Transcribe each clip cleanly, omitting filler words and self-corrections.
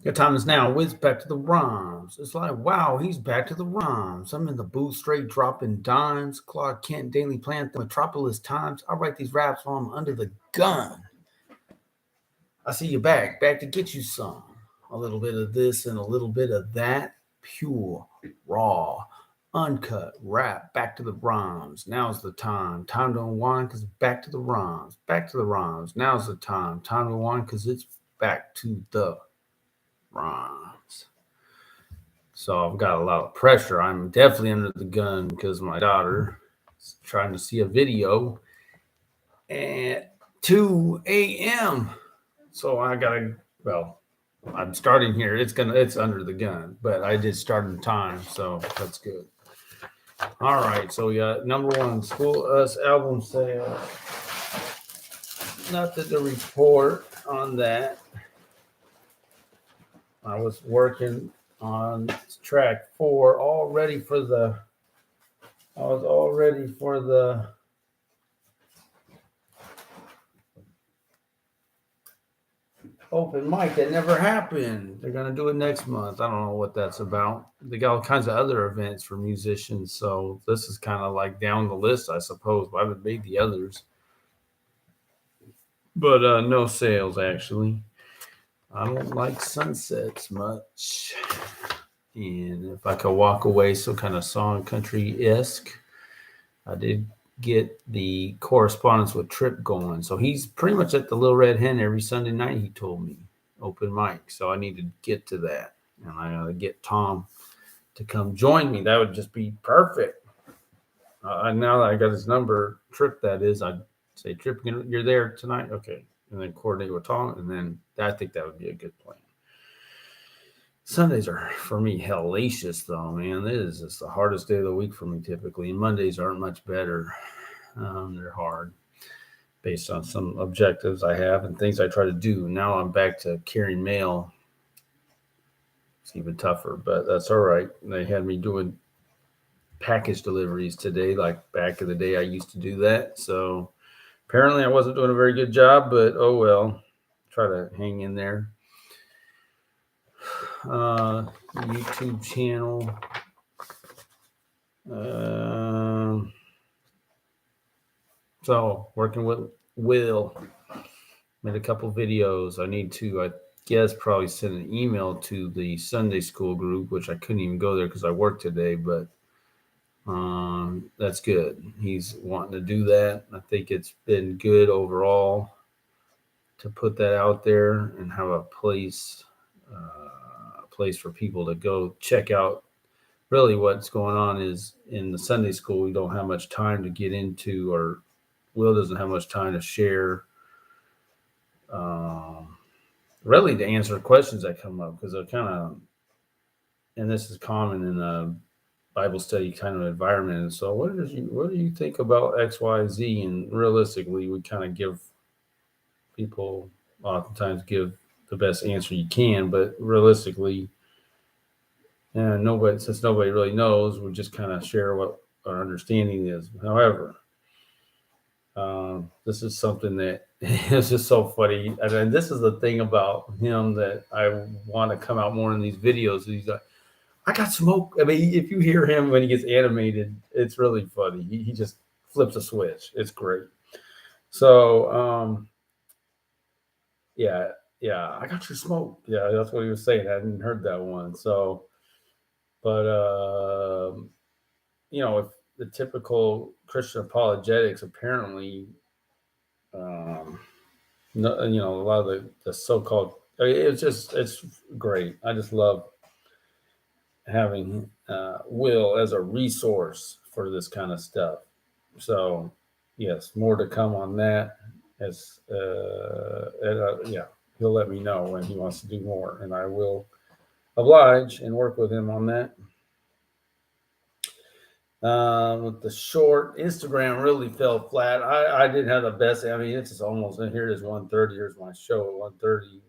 Your time is now. Wiz back to the rhymes. It's like, wow, he's back to the rhymes. I'm in the booth straight dropping dimes. Clark Kent, Daily Planet, the Metropolis Times. I write these raps while I'm under the gun. I see you back to get you some. A little bit of this and a little bit of that. Pure, raw, uncut rap. Back to the rhymes. Now's the time. Time to unwind because back to the rhymes. Back to the rhymes. Now's the time. Time to unwind because it's back to the rhymes. So I've got a lot of pressure. I'm definitely under the gun because my daughter is trying to see a video at 2 a.m. So I gotta, well, I'm starting here. It's under the gun, but I did start in time, so that's good. All right, so we got number one, School Us album sale. Nothing to report on that. I was working on track 4, all ready for the. I was all ready for the open mic that never happened. They're gonna do it next month. I don't know what that's about. They got all kinds of other events for musicians, so this is kind of like down the list, I suppose. But I haven't made the others, but no sales actually. I don't like sunsets much, and if I could walk away, some kind of song country esque. I did get the correspondence with Trip going. So he's pretty much at the Little Red Hen every Sunday night, he told me. Open mic. So I need to get to that. And I gotta get Tom to come join me. That would just be perfect. Now that I got his number, Trip that is, I'd say, Trip, you're there tonight? Okay. And then coordinate with Tom. And then I think that would be a good plan. Sundays are for me hellacious though, man. This is just the hardest day of the week for me typically. And Mondays aren't much better. They're hard based on some objectives I have and things I try to do. Now I'm back to carrying mail. It's even tougher, but that's all right. They had me doing package deliveries today, like back in the day I used to do that. So apparently I wasn't doing a very good job, but oh well. Try to hang in there. YouTube channel. So working with Will, made a couple videos. I need to, I guess, probably send an email to the Sunday school group, which I couldn't even go there because I worked today, but that's good. He's wanting to do that. I think it's been good overall to put that out there and have a place for people to go check out. Really, what's going on is in the Sunday school, we don't have much time to get into, or Will doesn't have much time to share. Really, to answer questions that come up because they're kind of, and this is common in a Bible study kind of environment. And so, what do you think about X, Y, Z? And realistically, we kind of give people oftentimes give the best answer you can, but realistically, and since nobody really knows, we just kind of share what our understanding is. However, this is something that is just so funny, and this is the thing about him that I want to come out more in these videos. He's like, I got smoke. I mean, if you hear him when he gets animated, it's really funny. He just flips a switch. It's great. So, yeah, I got your smoke. Yeah, that's what he was saying. I hadn't heard that one. So, but if the typical Christian apologetics apparently, no, a lot of the so-called, it's great. I just love having Will as a resource for this kind of stuff. So, yes, more to come on that. As yeah, he'll let me know when he wants to do more, and I will oblige and work with him on that. With the short, Instagram really fell flat. I didn't have the best. I mean, it's just almost, and here it is 1:30. Here's my show at 1:30.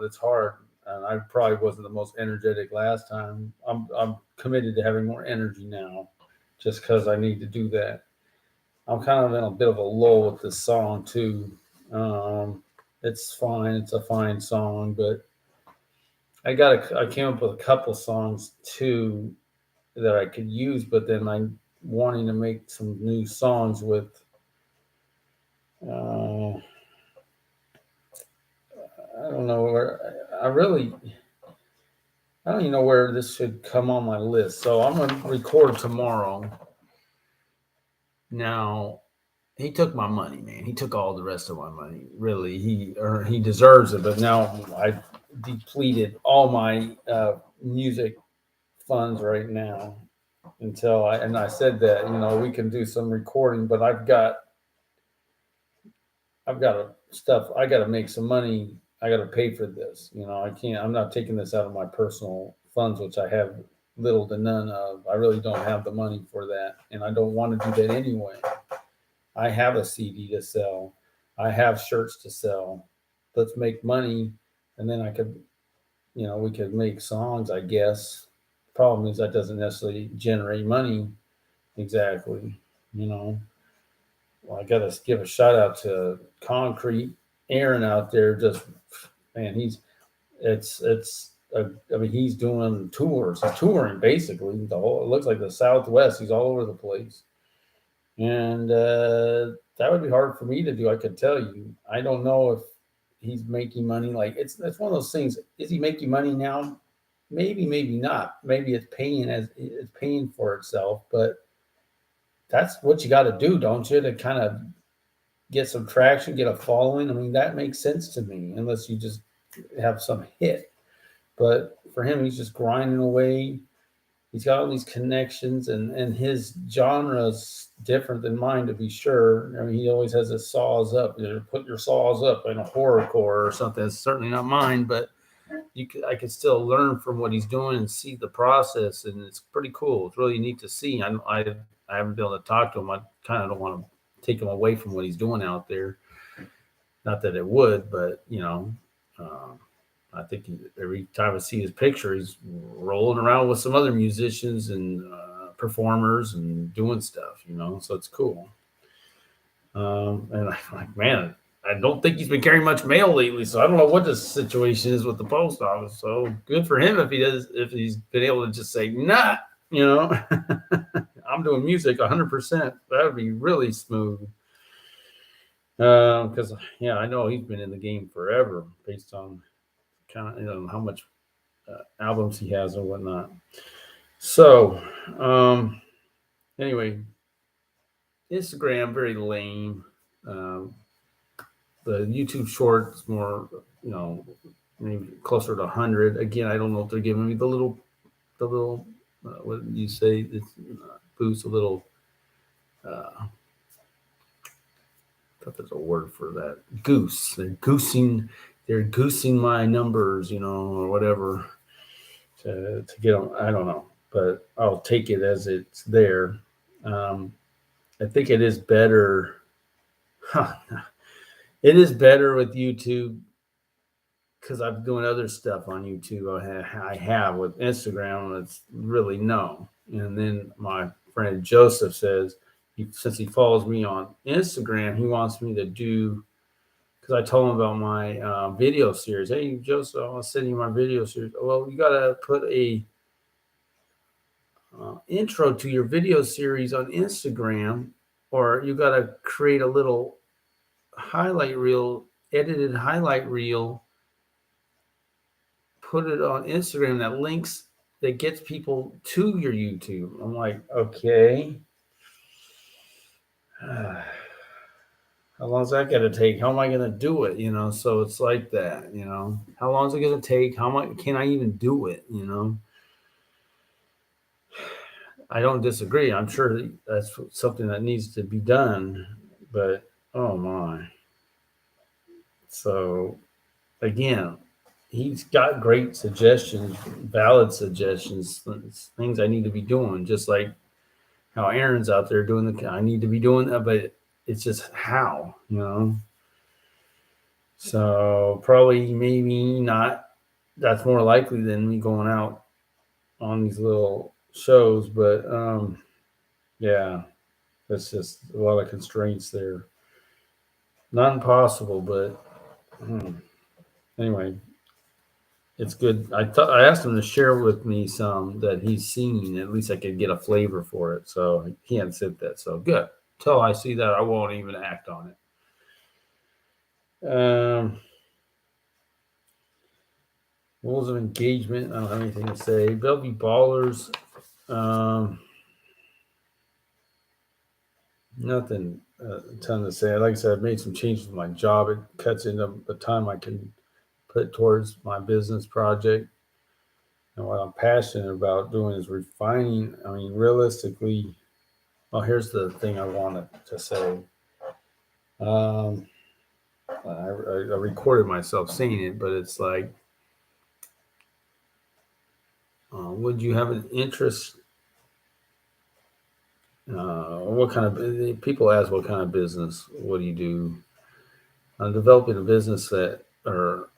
It's hard. And I probably wasn't the most energetic last time. I'm committed to having more energy now, just because I need to do that. I'm kind of in a bit of a lull with this song too. It's fine. It's a fine song, but I came up with a couple songs too that I could use, but then I'm wanting to make some new songs with. Uh, I don't know where. I don't even know where this should come on my list. So I'm gonna record tomorrow. Now he took my money, man. He took all the rest of my money. Really, he deserves it. But now I depleted all my music funds right now until I said that we can do some recording, but I've got stuff. I got to make some money. I got to pay for this. I can't. I'm not taking this out of my personal funds, which I have little to none of. I really don't have the money for that, and I don't want to do that anyway. I have a CD to sell. I have shirts to sell. Let's make money, and then we could make songs, I guess. Problem is that doesn't necessarily generate money exactly. You know, well, I got to give a shout out to Concrete Aaron out there. Just man, I mean, he's doing tours. He's touring basically the whole. It looks like the Southwest. He's all over the place, and that would be hard for me to do. I could tell you. I don't know if he's making money. Like it's one of those things. Is he making money now? Maybe, maybe not. Maybe it's paying for itself. But that's what you got to do, don't you? To kind of get some traction, get a following. I mean, that makes sense to me, unless you just have some hit. But for him, he's just grinding away. He's got all these connections, and his genre's different than mine, to be sure. I mean, he always has his saws up. Put your saws up in a horrorcore or something. It's certainly not mine, but I could still learn from what he's doing and see the process, and it's pretty cool. It's really neat to see. I haven't been able to talk to him. I kind of don't want to take him away from what he's doing out there. Not that it would, but I think every time I see his picture, he's rolling around with some other musicians and performers and doing stuff. So it's cool. And I'm like, man, I don't think he's been carrying much mail lately, so I don't know what the situation is with the post office. So good for him if he's been able to just say, nah, you know, I'm doing music 100%. That would be really smooth. Because yeah, I know he's been in the game forever, based on kind of how much albums he has and whatnot. So anyway, Instagram very lame. Um, the YouTube short is more, maybe closer to 100. Again, I don't know if they're giving me the little, what did you say? It's boost a little. I thought there's a word for that. Goose. They're goosing my numbers, or whatever to get them. I don't know, but I'll take it as it's there. Um, I think it is better. Huh, it is better with YouTube because I'm doing other stuff on YouTube. I have with Instagram. It's really no. And then my friend Joseph says, since he follows me on Instagram, he wants me to do, because I told him about my video series. Hey, Joseph, I'll send you my video series. Well, you got to put a intro to your video series on Instagram, or you got to create a little highlight reel, edited highlight reel, put it on Instagram that gets people to your YouTube. I'm like, okay. How long is that going to take? How am I going to do it? So it's like that. How long is it going to take? How much can I even do it? I don't disagree. I'm sure that's something that needs to be done, but oh my. So again, he's got great suggestions, valid suggestions, things I need to be doing, just like how Aaron's out there doing I need to be doing that, but it's just how. So probably maybe not. That's more likely than me going out on these little shows, but yeah, that's just a lot of constraints there. Not impossible, but anyway, it's good. I asked him to share with me some that he's seen. At least I could get a flavor for it. So he hadn't said that. So good. Till I see that, I won't even act on it. Rules of engagement. I don't have anything to say. Bellevue Ballers. Nothing a ton to say. Like I said, I've made some changes to my job. It cuts into the time I can put towards my business project. And what I'm passionate about doing is refining. I mean, realistically, well, here's the thing I wanted to say. I recorded myself saying it, but it's like, would you have an interest? What kind of people ask what kind of business? What do you do? I'm developing a business that, or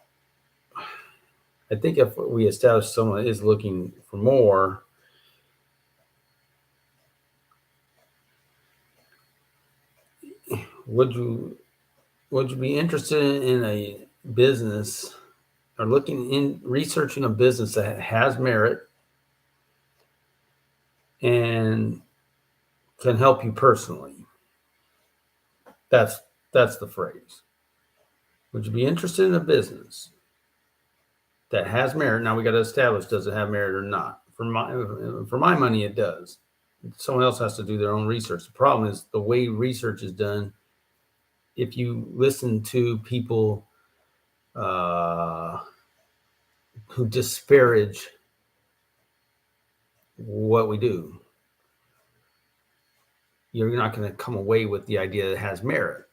I think if we establish someone is looking for more, would you be interested in a business or looking in researching a business that has merit and can help you personally? That's the phrase. Would you be interested in a business that has merit? Now we got to establish, does it have merit or not? For my money, it does. Someone else has to do their own research. The problem is the way research is done. If you listen to people who disparage what we do, you're not going to come away with the idea that it has merit,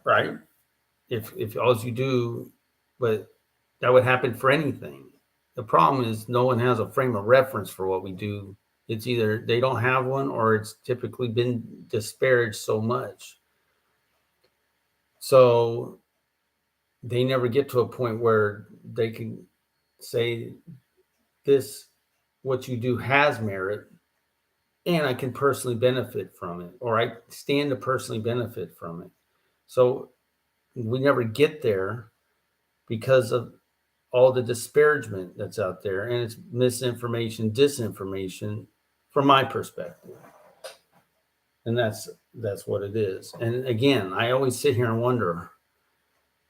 right? If all you do, but that would happen for anything. The problem is no one has a frame of reference for what we do. It's either they don't have one or it's typically been disparaged so much. So they never get to a point where they can say this, what you do has merit and I can personally benefit from it, or I stand to personally benefit from it. So we never get there because of all the disparagement that's out there, and it's misinformation, disinformation from my perspective. And that's what it is. And again, I always sit here and wonder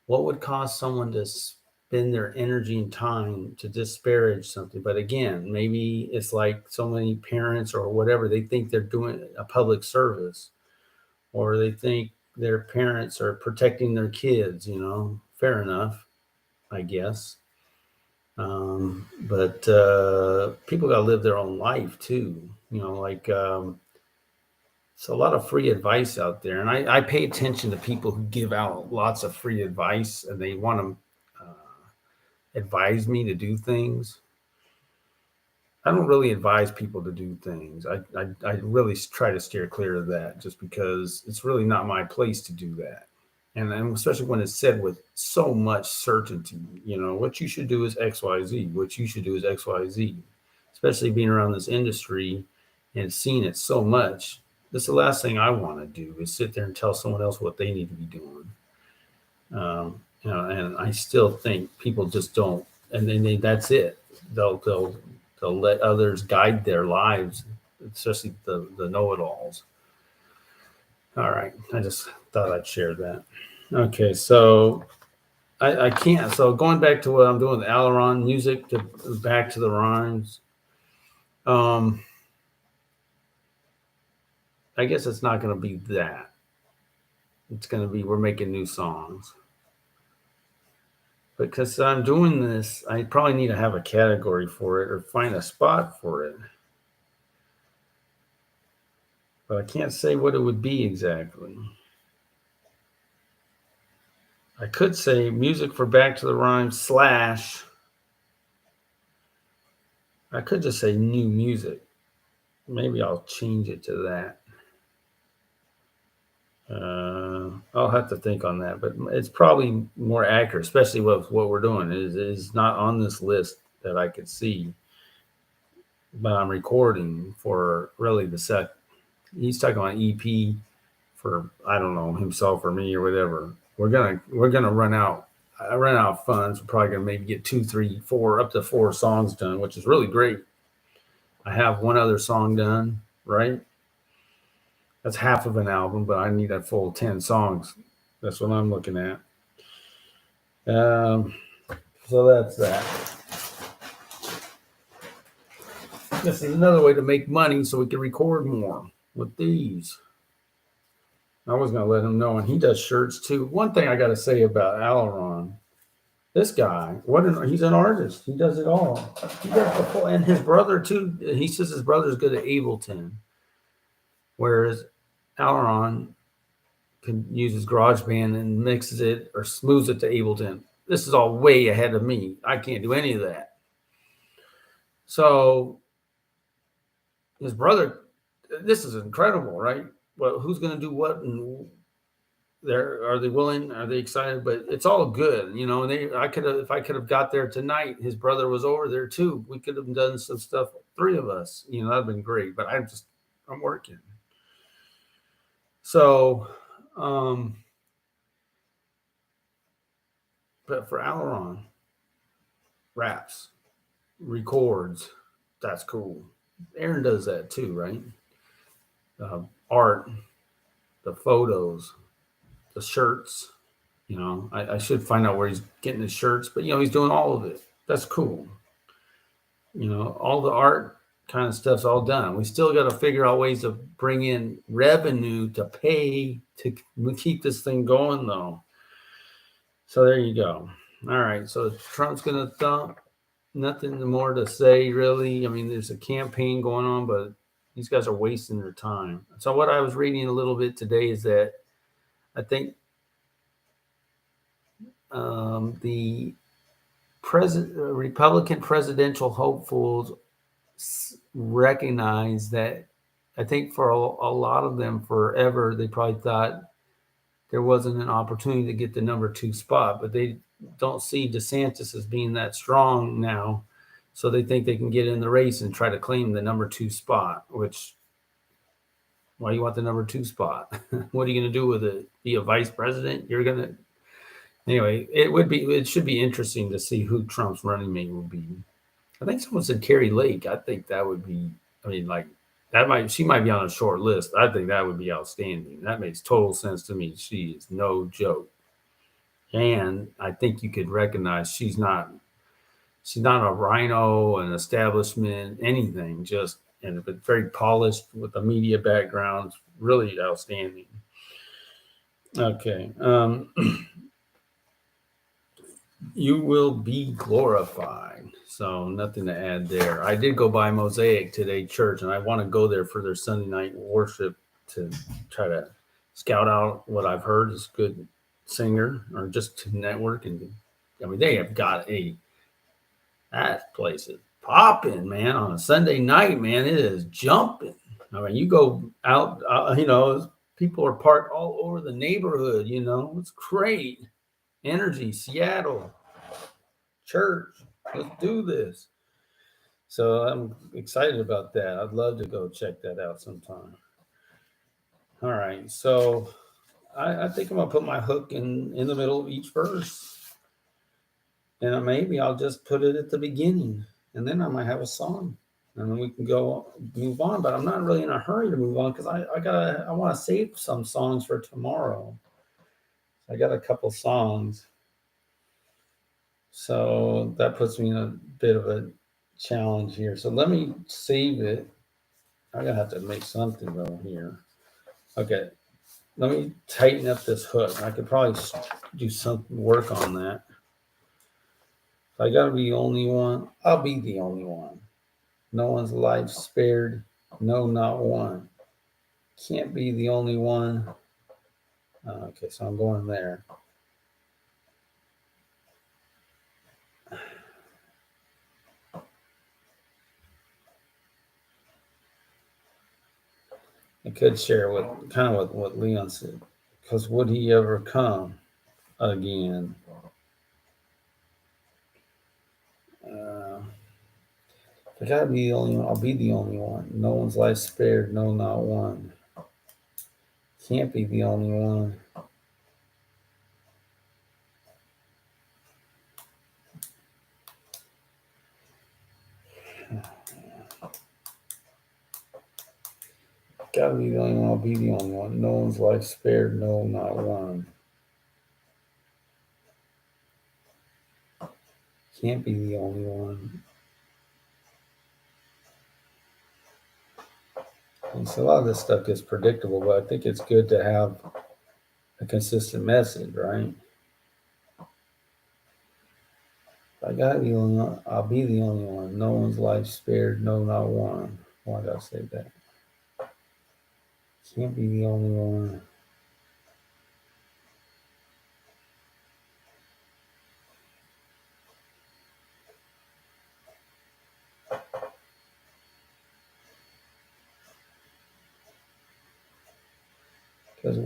what would cause someone to spend their energy and time to disparage something. But again, maybe it's like so many parents or whatever, they think they're doing a public service, or they think their parents are protecting their kids, fair enough, I guess. But people got to live their own life too, like it's a lot of free advice out there. And I pay attention to people who give out lots of free advice and they want to advise me to do things. I don't really advise people to do things. I really try to steer clear of that just because it's really not my place to do that. And especially when it's said with so much certainty, what you should do is X, Y, Z. What you should do is X, Y, Z. Especially being around this industry and seeing it so much, that's the last thing I want to do is sit there and tell someone else what they need to be doing. And I still think people just don't, and then that's it. They'll let others guide their lives, especially the know-it-alls. All right, I just thought I'd share that. Okay, so I can't. So going back to what I'm doing with Aileron music, back to the rhymes. I guess it's not going to be that. It's going to be we're making new songs. Because I'm doing this, I probably need to have a category for it or find a spot for it. But I can't say what it would be exactly. I could say music for Back to the Rhymes / I could just say new music. Maybe I'll change it to that. I'll have to think on that, but it's probably more accurate, especially with what we're doing. Is not on this list that I could see, but I'm recording for really the set. He's talking about EP for I don't know himself or me or whatever. We're gonna run out. I ran out of funds. We're probably gonna maybe get 2, 3, 4, up to 4 songs done, which is really great. I have one other song done, right? That's half of an album, but I need a full 10 songs. That's what I'm looking at. So that's that. This is another way to make money so we can record more with these. I was going to let him know, and he does shirts too. One thing I got to say about Aileron, this guy, he's an artist. He does it all. He does the full, and his brother too. He says his brother's good at Ableton, whereas Aileron can use his GarageBand and mixes it or smooths it to Ableton. This is all way ahead of me. I can't do any of that. So his brother, this is incredible, right? Well, who's going to do what, and are they willing? Are they excited? But it's all good, you know. And if I could have got there tonight, his brother was over there too. We could have done some stuff, 3 of us, you know, that'd been great. But I'm working. So, but for Aileron, raps, records, that's cool. Aaron does that too, right? Art, the photos, the shirts. You know, I should find out where he's getting his shirts, but you know, he's doing all of it. That's cool. You know, all the art kind of stuff's all done. We still got to figure out ways to bring in revenue to pay to keep this thing going, though. So there you go. All right. So Trump's going to thump. Nothing more to say, really. I mean, there's a campaign going on, but these guys are wasting their time. So what I was reading a little bit today is that I think the Republican presidential hopefuls recognize that. I think for a lot of them forever, they probably thought there wasn't an opportunity to get the number 2 spot, but they don't see DeSantis as being that strong now. So they think they can get in the race and try to claim the number 2 spot, which, why do you want the number 2 spot? What are you going to do with it? Be a vice president? Anyway, it should be interesting to see who Trump's running mate will be. I think someone said Carrie Lake. I think that would be, she might be on a short list. I think that would be outstanding. That makes total sense to me. She is no joke. And I think you could recognize she's not a rhino, an establishment, anything, but very polished with a media background. Really outstanding. Okay. You will be glorified. So nothing to add there. I did go by Mosaic today church, and I want to go there for their Sunday night worship to try to scout out what I've heard is good singer, or just to network. And I mean, they have got that place is popping, man. On a Sunday night, man, it is jumping. I mean, you go out, you know, people are parked all over the neighborhood, you know, it's great. Energy, Seattle, church, let's do this. So I'm excited about that. I'd love to go check that out sometime. All right, so I think I'm gonna put my hook in the middle of each verse, and maybe I'll just put it at the beginning, and then I might have a song, and then we can move on. But I'm not really in a hurry to move on because I want to save some songs for tomorrow. I got a couple songs. So that puts me in a bit of a challenge here. So let me save it. I'm going to have to make something though here. Okay. Let me tighten up this hook. I could probably do some work on that. If I got to be the only one, I'll be the only one. No one's life spared. No, not one. Can't be the only one. Okay, so I'm going there. I could share what Leon said, because would he ever come again? I gotta be the only one. I'll be the only one. No one's life spared. No, not one. Can't be the only one. Gotta be the only one. I'll be the only one. No one's life spared. No, not one. Can't be the only one. And so a lot of this stuff gets predictable, but I think it's good to have a consistent message, right? I gotta be the only one. I'll be the only one. No one's life spared. No, not one. Why did I say that? Can't be the only one. Because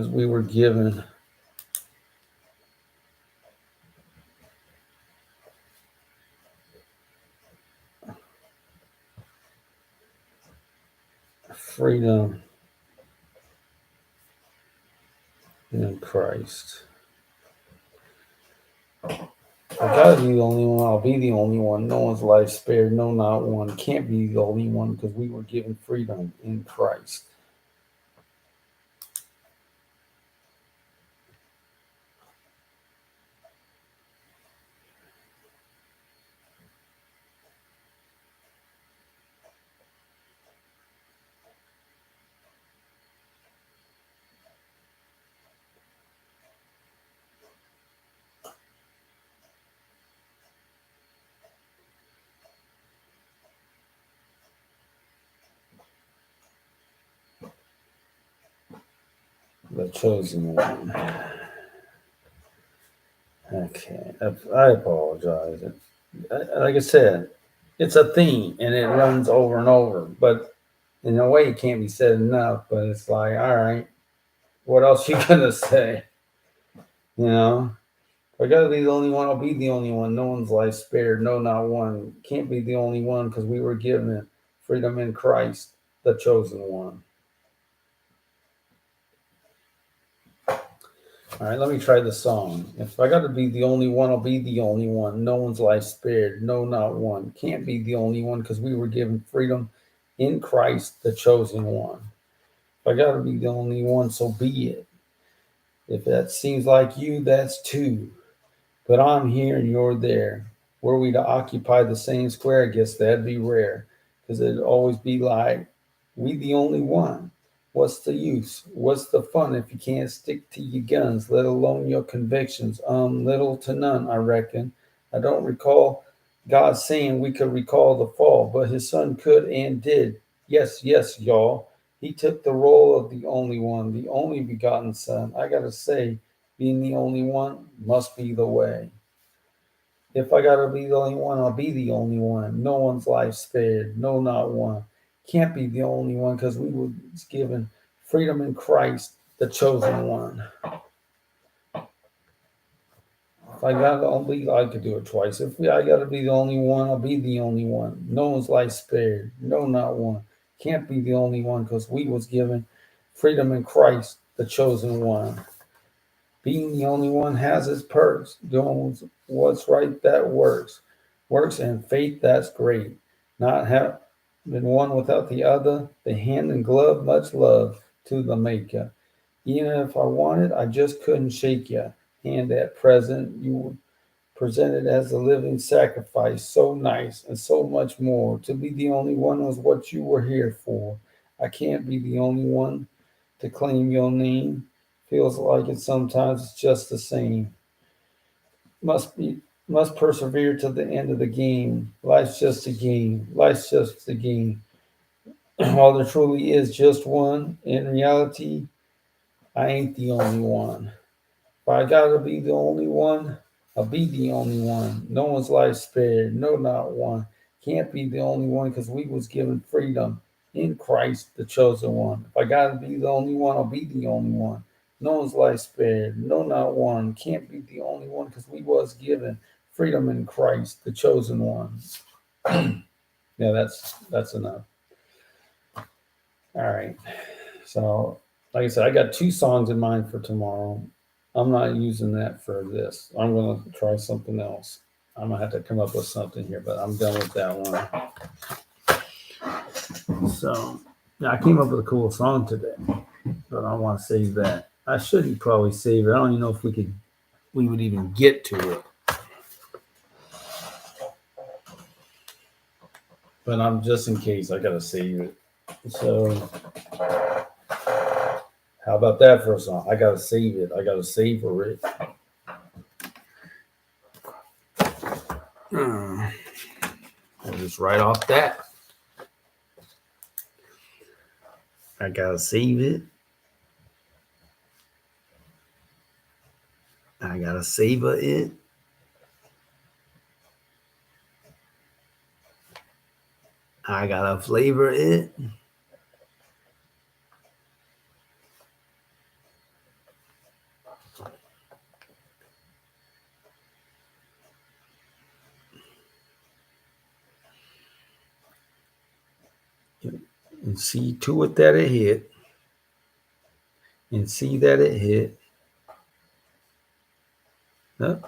we were given freedom in Christ. I gotta be the only one. I'll be the only one. No one's life spared. No, not one. Can't be the only one because we were given freedom in Christ. The chosen one. Okay, I apologize. Like I said, it's a theme and it runs over and over, but in a way it can't be said enough. But it's like, all right, what else you gonna say? You know, if I gotta be the only one, I'll be the only one. No one's life spared. No, not one. Can't be the only one because we were given freedom in Christ, the chosen one. All right, let me try the song. If I got to be the only one, I'll be the only one. No one's life spared. No, not one. Can't be the only one because we were given freedom in Christ, the chosen one. If I got to be the only one, so be it. If that seems like you, that's two. But I'm here and you're there. Were we to occupy the same square, I guess that'd be rare because it'd always be like, we the only one. What's the use? What's the fun if you can't stick to your guns, let alone your convictions? Little to none, I reckon. I don't recall God saying we could recall the fall, but his son could and did. Yes, yes, y'all. He took the role of the only one, the only begotten son. I gotta say, being the only one must be the way. If I gotta be the only one, I'll be the only one. No one's life spared. No, not one. Can't be the only one because we were given freedom in Christ, the chosen one. If I gotta only, I could do it twice. I gotta be the only one, I'll be the only one. No one's life spared. No, not one. Can't be the only one because we was given freedom in Christ, the chosen one. Being the only one has its perks. Doing what's right, that works. Works and faith, that's great. Not having one without the other, the hand and glove, much love to the maker. Even if I wanted, I just couldn't shake ya. Hand at present, you were presented as a living sacrifice. So nice and so much more. To be the only one was what you were here for. I can't be the only one to claim your name. Feels like it sometimes it's just the same. Must persevere to the end of the game. Life's just a game. Life's just a game. While there truly is just one, in reality, I ain't the only one. If I gotta be the only one, I'll be the only one. No one's life spared. No, not one. Can't be the only one because we was given freedom in Christ, the chosen one. If I gotta be the only one, I'll be the only one. No one's life spared. No, not one. Can't be the only one because we was given freedom in Christ, the chosen one. Yeah, that's enough. All right. So Like I said, I got 2 songs in mind for tomorrow. I'm not using that for this. I'm gonna try something else. I'm gonna have to come up with something here, but I'm done with that one. So yeah, I came up with a cool song today, but I want to save that. I shouldn't probably save it. I don't even know if we would even get to it. But I'm just in case I gotta save it. So how about that for a song? I gotta save it. I gotta savor it. I'll just write off that. I gotta save it. I gotta savor it. I gotta flavor it. And see to it that it hit. And see that it hit. Yep.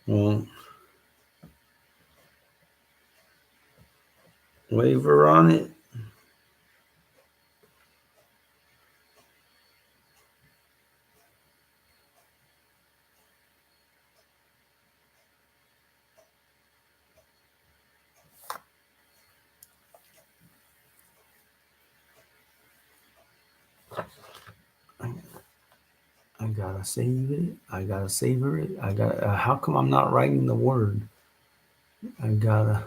Well, waver on it. I gotta save it. I gotta savor it. I got. How come I'm not writing the word? I gotta,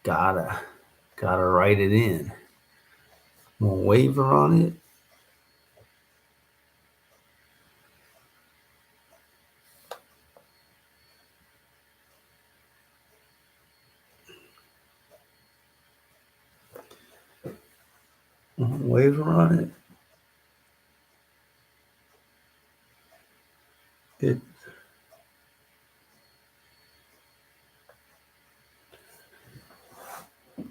gotta, gotta write it in. I'm gonna waver on it. Waver on it. It.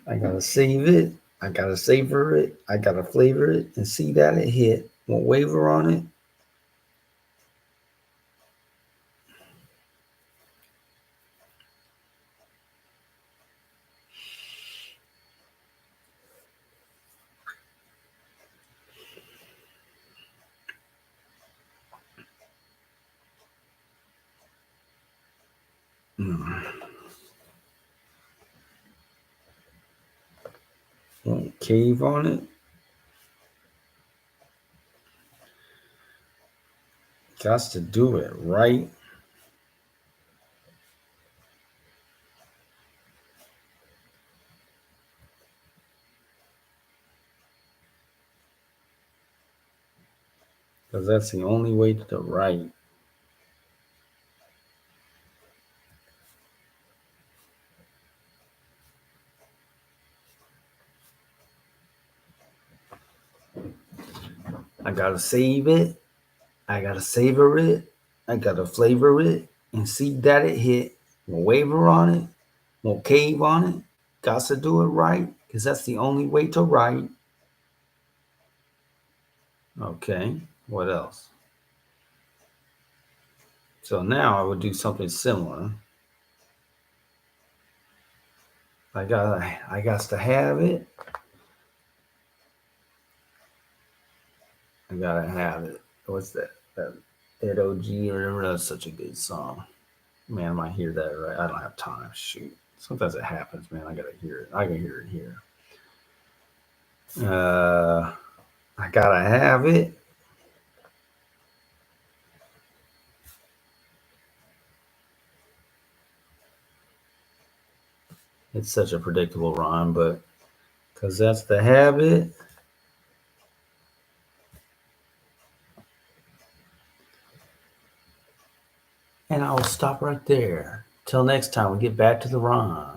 I gotta save it. I gotta savor it. I gotta flavor it and see that it hit. I'm gonna waver on it. Won't cave on it. Got to do it right. Because that's the only way to write. I gotta save it. I gotta savor it. I gotta flavor it and see that it hit. We'll waver on it. We'll cave on it. Got to do it right because that's the only way to write. Okay, what else? So now I would do something similar. I got to have it. I gotta have it. What's that? That Ed OG or whatever. That's such a good song. Man, I might hear that right. I don't have time. Shoot. Sometimes it happens, man. I gotta hear it. I can hear it here. I gotta have it. It's such a predictable rhyme, but because that's the habit. And I'll stop right there. Till next time, we get back to the rhymes.